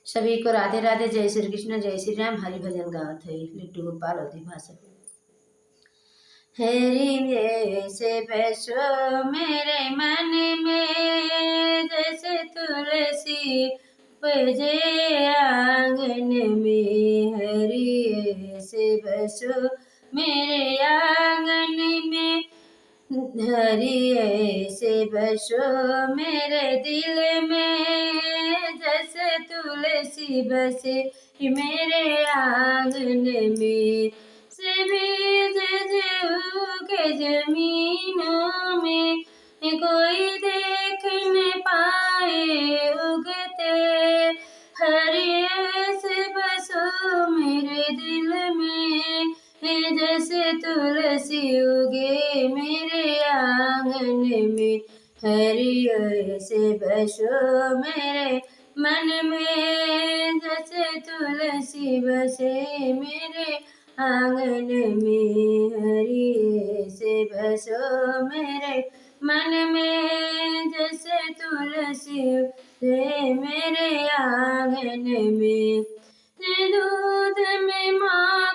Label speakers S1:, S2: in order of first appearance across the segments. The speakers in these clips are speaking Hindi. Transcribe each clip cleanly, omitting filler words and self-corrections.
S1: सभी को राधे राधे। जय श्री कृष्ण, जय श्री राम। हरि भजन गावत है लिट्टू गोपाल अवधि भाषा। हरि से बैसो मेरे मन में, जैसे तुलसी बजे आंगन में। हरि से बैसो मेरे आंगन में, हरि से बसो मेरे दिल में। जैसे तुलसी बसे मेरे आंगन में। से बीज उगे जमीनों में, कोई देख न पाए उगते। हरि से बसो मेरे दिल में, जैसे तुलसी उगे मेरे आंगन में। हरि से बसो मेरे मन में, जैसे तुलसी बसे मेरे आंगन में। हरि से बसो मेरे मन में, जैसे तुलसी बसे मेरे आंगन में। दूध में माँ,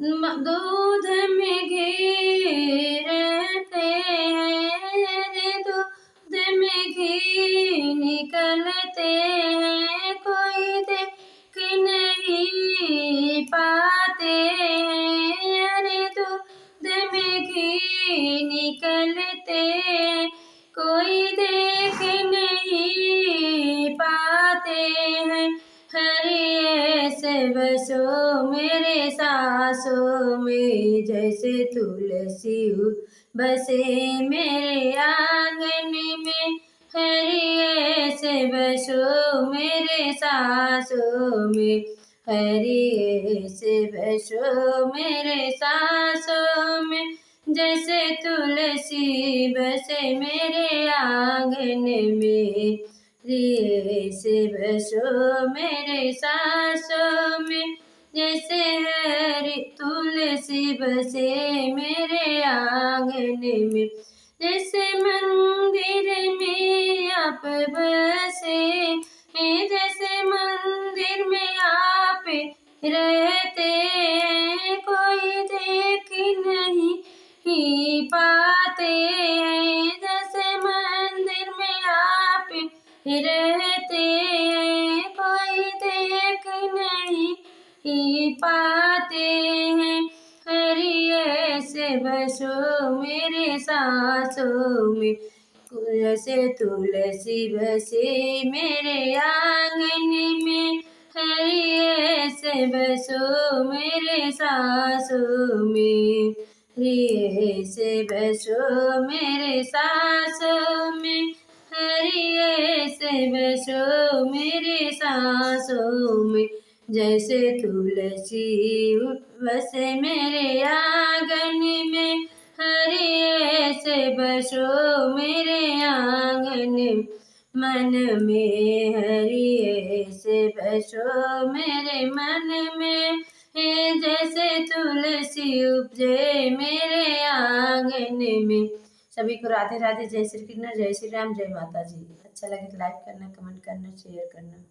S1: दूध में घी रहते हैं, दूध में घी निकलते हैं। कोई देख नहीं पाते, अरे दूध में घी निकलते, कोई देख नहीं पाते हैं। हरि से बसो मेरे सांसों में, जैसे तुलसी बसे मेरे आंगन में। हरि से बसो मेरे सांसों में, हरि से बसो मेरे सांसों में। जैसे तुलसी बसे मेरे आंगन में। हरि से बसो मेरे सांसों में, जैसे हरि तुलसी बसे मेरे आंगन में। जैसे मंदिर में आप बसे, जैसे मंदिर में आप रहते हैं। कोई देख नहीं पाते, जैसे मंदिर में आप रहते हैं। कोई देख नहीं पाते हैं। हरि से बसो मेरे सांसों में, जैसे तुलसी बसे मेरे आंगन में। हरि से बसो मेरे सांसों में, हरि से बसो मेरे सांसों में। हरि से बसो मेरे सांसों में, जैसे तुलसी बसे मेरे आंगन में। हरि से बसो मेरे आंगन मन में। हरि से बसो मेरे मन में, जैसे तुलसी उपजे मेरे आंगन में। सभी को राधे राधे। जय श्री कृष्ण, जय श्री राम, जय माता जी। अच्छा लगे तो लाइक करना, कमेंट करना, शेयर करना।